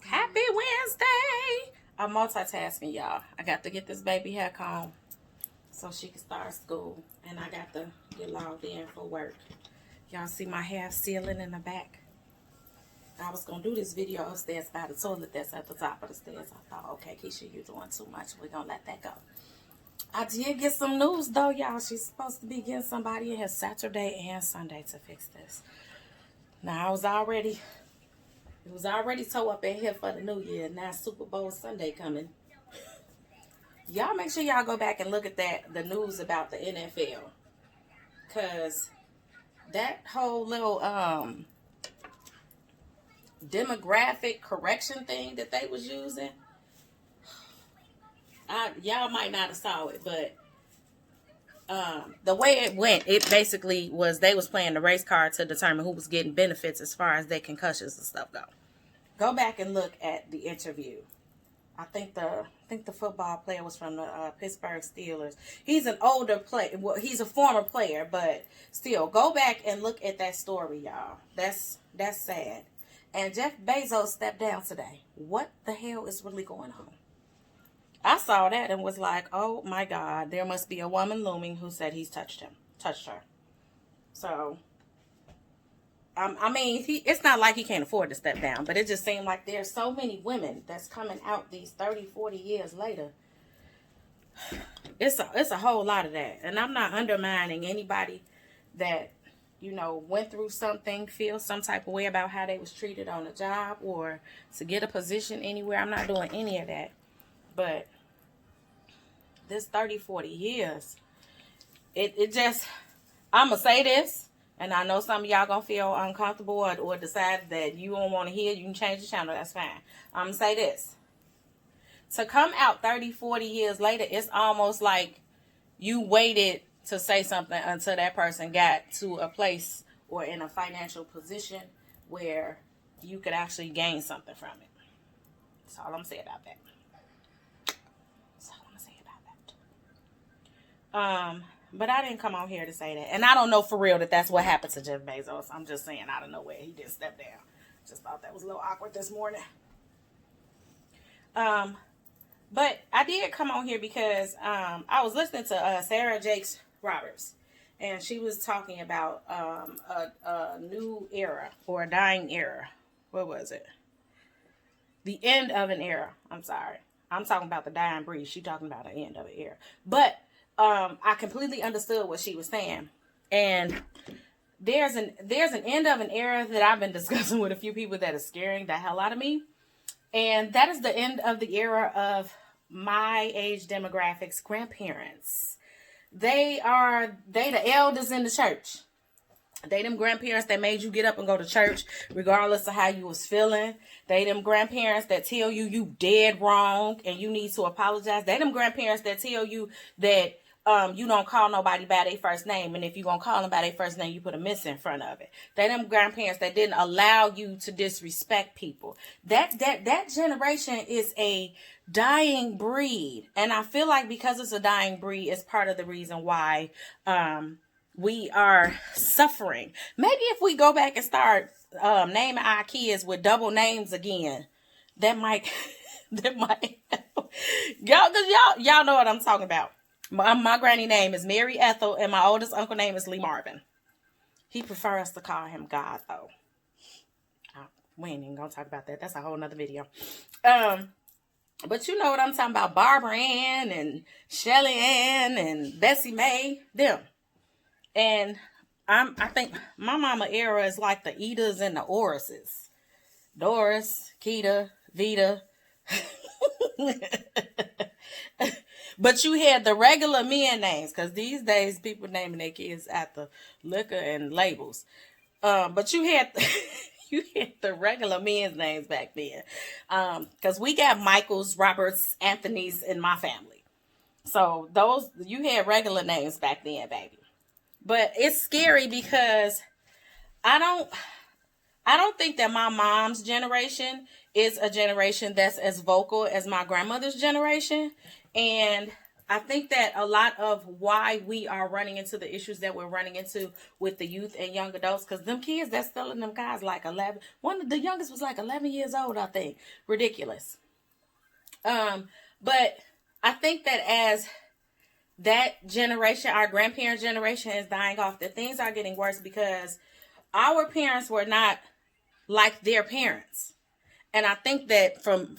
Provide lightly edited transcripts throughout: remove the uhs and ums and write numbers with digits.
Happy Wednesday! I'm multitasking, y'all. I got to get this baby hair comb so she can start school. And I got to get logged in for work. Y'all see my hair sealing in the back? I was going to do this video upstairs by the toilet that's at the top of the stairs. I thought, okay, Keisha, you're doing too much. We're going to let that go. I did get some news, though, y'all. She's supposed to be getting somebody in here Saturday and Sunday to fix this. Now, it was already toe up in here for the new year. Now, Super Bowl Sunday coming. Y'all make sure y'all go back and look at the news about the NFL. Because that whole little demographic correction thing that they was using, y'all might not have saw it, but the way it went, it basically was they was playing the race card to determine who was getting benefits as far as their concussions and stuff go. Go back and look at the interview. I think the football player was from the Pittsburgh Steelers. He's an older player. Well, he's a former player, but still, go back and look at that story, y'all. That's sad. And Jeff Bezos stepped down today. What the hell is really going on? I saw that and was like, oh my God, there must be a woman looming who said he's touched her. So, I mean, it's not like he can't afford to step down, but it just seemed like there's so many women that's coming out these 30, 40 years later. It's a whole lot of that. And I'm not undermining anybody that, went through something, feel some type of way about how they was treated on a job or to get a position anywhere. I'm not doing any of that. But this 30, 40 years, it just, I'm going to say this, and I know some of y'all going to feel uncomfortable or decide that you don't want to hear. You can change the channel. That's fine. I'm going to say this. To come out 30, 40 years later, it's almost like you waited to say something until that person got to a place or in a financial position where you could actually gain something from it. That's all I'm going to say about that. But I didn't come on here to say that. And I don't know for real that that's what happened to Jeff Bezos. I'm just saying out of nowhere he did step down. Just thought that was a little awkward this morning. But I did come on here because I was listening to Sarah Jakes Roberts. And she was talking about a new era or a dying era. What was it? The end of an era. I'm sorry. I'm talking about the dying breed. She's talking about the end of an era. But I completely understood what she was saying. And there's an end of an era that I've been discussing with a few people that is scaring the hell out of me. And that is the end of the era of my age demographics grandparents. They the elders in the church. They them grandparents that made you get up and go to church regardless of how you was feeling. They them grandparents that tell you dead wrong and you need to apologize. They them grandparents that tell you that you don't call nobody by their first name, and if you gonna call them by their first name, you put a miss in front of it. They them grandparents that didn't allow you to disrespect people. That generation is a dying breed, and I feel like because it's a dying breed, it's part of the reason why we are suffering. Maybe if we go back and start naming our kids with double names again, that might y'all know what I'm talking about. My granny name is Mary Ethel, and my oldest uncle name is Lee Marvin. He prefers to call him God, though. We ain't even gonna talk about that. That's a whole nother video. But you know what I'm talking about. Barbara Ann and Shelly Ann and Bessie Mae. Them. And I think my mama era is like the Edas and the Orises. Doris, Keita, Vita. But you had the regular men names, because these days people naming their kids after liquor and labels. But you had the regular men's names back then. Because we got Michaels, Roberts, Anthony's in my family. So you had regular names back then, baby. But it's scary because I don't think that my mom's generation is a generation that's as vocal as my grandmother's generation. And I think that a lot of why we are running into the issues that we're running into with the youth and young adults, because them kids that's stealing them guys like 11, one of the youngest was like 11 years old, I think. Ridiculous. But I think that as that generation, our grandparents' generation is dying off, that things are getting worse because our parents were not like their parents. And I think that from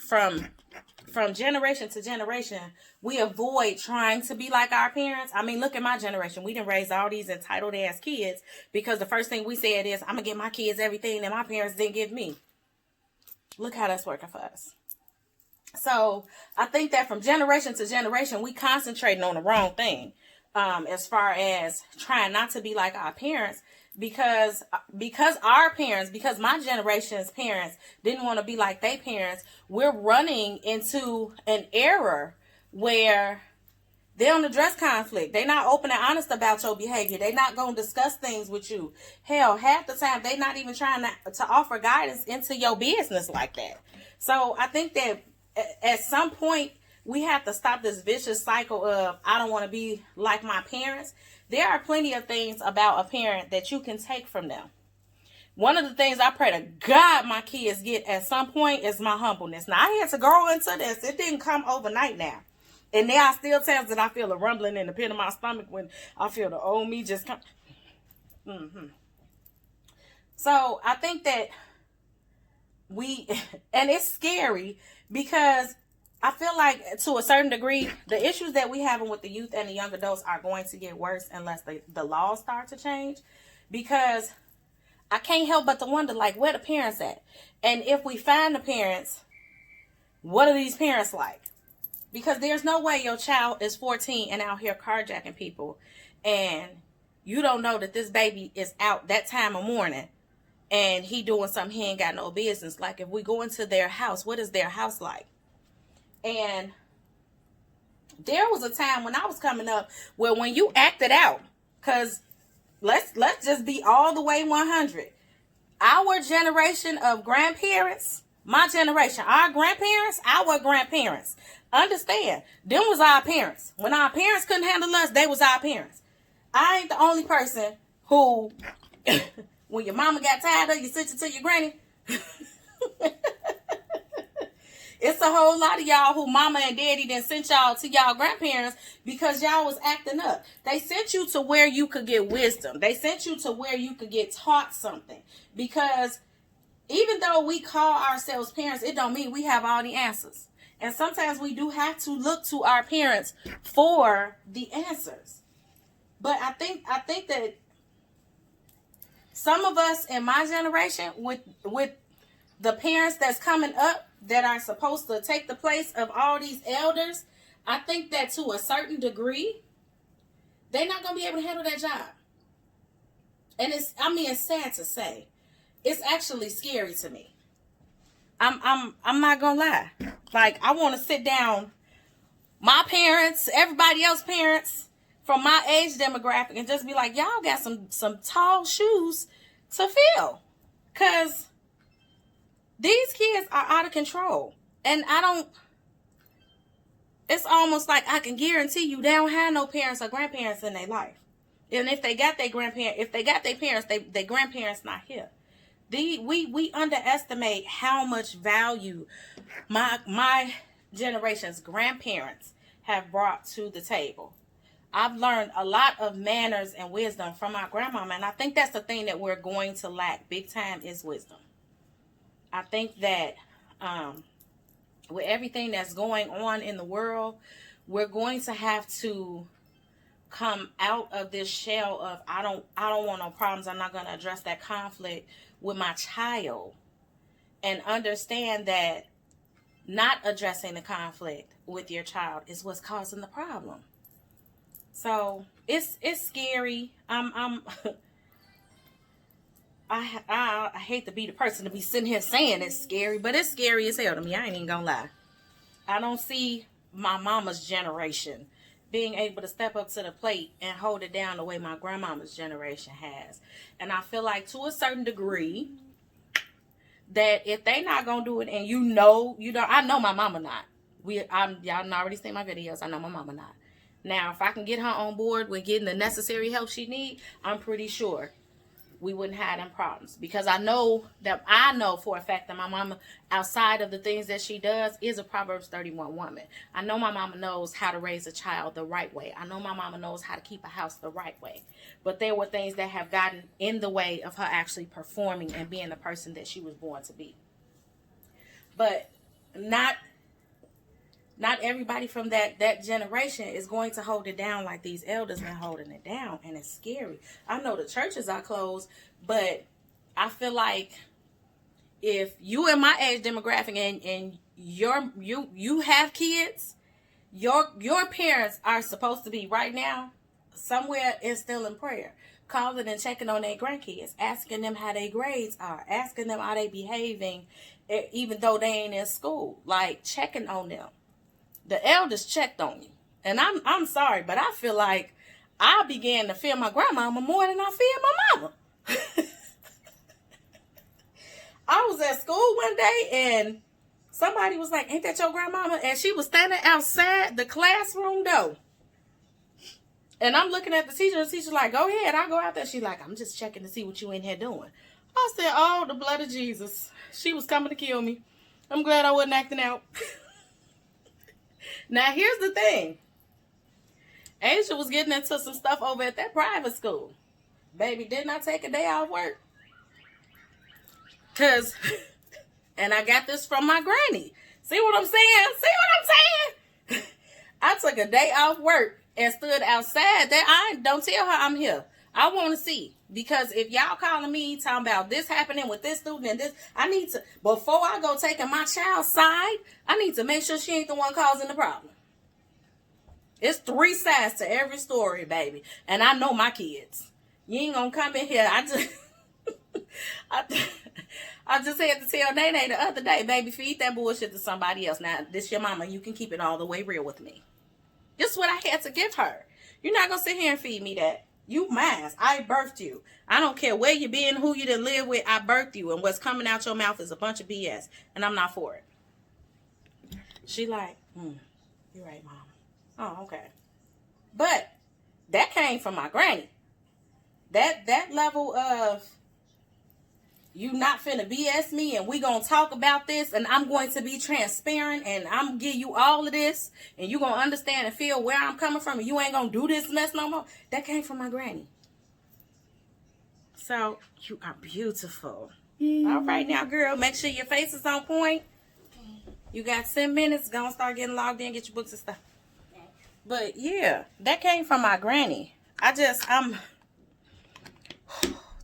generation to generation, we avoid trying to be like our parents. I mean, look at my generation. We didn't raise all these entitled ass kids because the first thing we said is, I'm going to give my kids everything that my parents didn't give me. Look how that's working for us. So I think that from generation to generation, we concentrating on the wrong thing, as far as trying not to be like our parents, because my generation's parents didn't want to be like their parents. We're running into an era where they don't address conflict. They not open and honest about your behavior. They not going to discuss things with you. Hell, half the time they not even trying to offer guidance into your business like that. So I think that at some point we have to stop this vicious cycle of, I don't want to be like my parents. There are plenty of things about a parent that you can take from them. One of the things I pray to God my kids get at some point is my humbleness. Now, I had to grow into this. It didn't come overnight now. And there are still times that I feel a rumbling in the pit of my stomach when I feel the old me just come. So I think that and it's scary because I feel like to a certain degree, the issues that we having with the youth and the young adults are going to get worse unless the laws start to change. Because I can't help but to wonder, like, where the parents at? And if we find the parents, what are these parents like? Because there's no way your child is 14 and out here carjacking people, and you don't know that this baby is out that time of morning and he doing something he ain't got no business. Like, if we go into their house, what is their house like? And there was a time when I was coming up where when you acted out, because let's just be all the way 100. Our generation of grandparents, my generation, our grandparents, understand, them was our parents. When our parents couldn't handle us, they was our parents. I ain't the only person who, when your mama got tired of you, sent you to your granny. It's a whole lot of y'all who mama and daddy done sent y'all to y'all grandparents because y'all was acting up. They sent you to where you could get wisdom. They sent you to where you could get taught something. Because even though we call ourselves parents, it don't mean we have all the answers. And sometimes we do have to look to our parents for the answers. But I think that some of us in my generation with the parents that's coming up that are supposed to take the place of all these elders, I think that to a certain degree, they're not going to be able to handle that job. And it's sad to say. It's actually scary to me. I'm not going to lie. Like, I want to sit down, my parents, everybody else's parents from my age demographic, and just be like, y'all got some tall shoes to fill. Because these kids are out of control. And it's almost like I can guarantee you they don't have no parents or grandparents in their life. And if they got their parents, their grandparents not here. We underestimate how much value my generation's grandparents have brought to the table. I've learned a lot of manners and wisdom from my grandmama, and I think that's the thing that we're going to lack big time is wisdom. I think that with everything that's going on in the world, we're going to have to come out of this shell of I don't want no problems. I'm not going to address that conflict with my child, and understand that not addressing the conflict with your child is what's causing the problem. So it's scary. I hate to be the person to be sitting here saying it's scary, but it's scary as hell to me. I ain't even gonna lie. I don't see my mama's generation being able to step up to the plate and hold it down the way my grandmama's generation has. And I feel like to a certain degree that if they not gonna do it, and I know my mama not. Y'all already seen my videos. I know my mama not. Now, if I can get her on board with getting the necessary help she needs, I'm pretty sure we wouldn't have them problems. Because I know for a fact that my mama, outside of the things that she does, is a Proverbs 31 woman. I know my mama knows how to raise a child the right way. I know my mama knows how to keep a house the right way. But there were things that have gotten in the way of her actually performing and being the person that she was born to be. But not everybody from that generation is going to hold it down like these elders been holding it down, and it's scary. I know the churches are closed, but I feel like if you in my age demographic and you have kids, your parents are supposed to be right now somewhere instilling prayer, calling and checking on their grandkids, asking them how their grades are, asking them how they behaving, even though they ain't in school, like checking on them. The elders checked on me. And I'm sorry, but I feel like I began to fear my grandmama more than I feared my mama. I was at school one day and somebody was like, "Ain't that your grandmama?" And she was standing outside the classroom door. And I'm looking at the teacher, and the teacher's like, "Go ahead, I'll go out there." She's like, "I'm just checking to see what you in here doing." I said, "Oh, the blood of Jesus." She was coming to kill me. I'm glad I wasn't acting out. Now, here's the thing. Asia was getting into some stuff over at that private school. Baby, didn't I take a day off work? And I got this from my granny. See what I'm saying? I took a day off work and stood outside. Don't tell her I'm here. I want to see. Because if y'all calling me talking about this happening with this student and this, I need to, before I go taking my child's side, I need to make sure she ain't the one causing the problem. It's 3 sides to every story, baby. And I know my kids. You ain't gonna come in here. I just had to tell Nene the other day, baby, feed that bullshit to somebody else. Now, this your mama. You can keep it all the way real with me. This is what I had to give her. You're not gonna sit here and feed me that. You mine. I birthed you. I don't care where you been, who you done live with. I birthed you. And what's coming out your mouth is a bunch of BS. And I'm not for it. She like, you're right, Mom. Oh, okay. But that came from my granny. That level of you not finna BS me and we gonna talk about this and I'm going to be transparent and I'm gonna give you all of this and you gonna understand and feel where I'm coming from and you ain't gonna do this mess no more. That came from my granny. So you are beautiful. All right now, girl, make sure your face is on point. You got 10 minutes. Gonna start getting logged in, get your books and stuff. But yeah, that came from my granny. I'm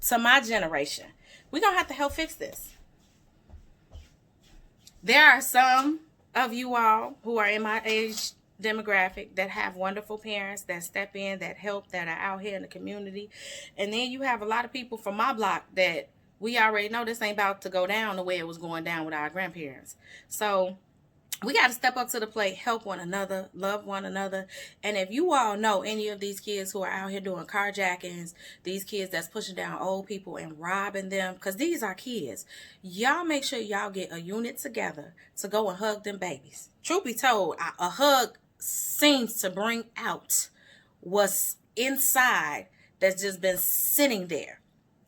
to my generation. We're going to have to help fix this. There are some of you all who are in my age demographic that have wonderful parents that step in, that help, that are out here in the community. And then you have a lot of people from my block that we already know this ain't about to go down the way it was going down with our grandparents. So we got to step up to the plate, help one another, love one another. And if you all know any of these kids who are out here doing carjackings, these kids that's pushing down old people and robbing them, because these are kids, y'all make sure y'all get a unit together to go and hug them babies. Truth be told, a hug seems to bring out what's inside that's just been sitting there.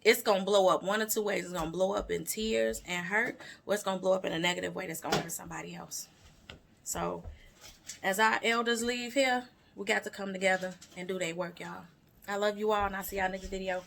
It's going to blow up one or two ways. It's going to blow up in tears and hurt, or it's going to blow up in a negative way that's going to hurt somebody else. So, as our elders leave here, we got to come together and do their work, y'all. I love you all, and I'll see y'all next video.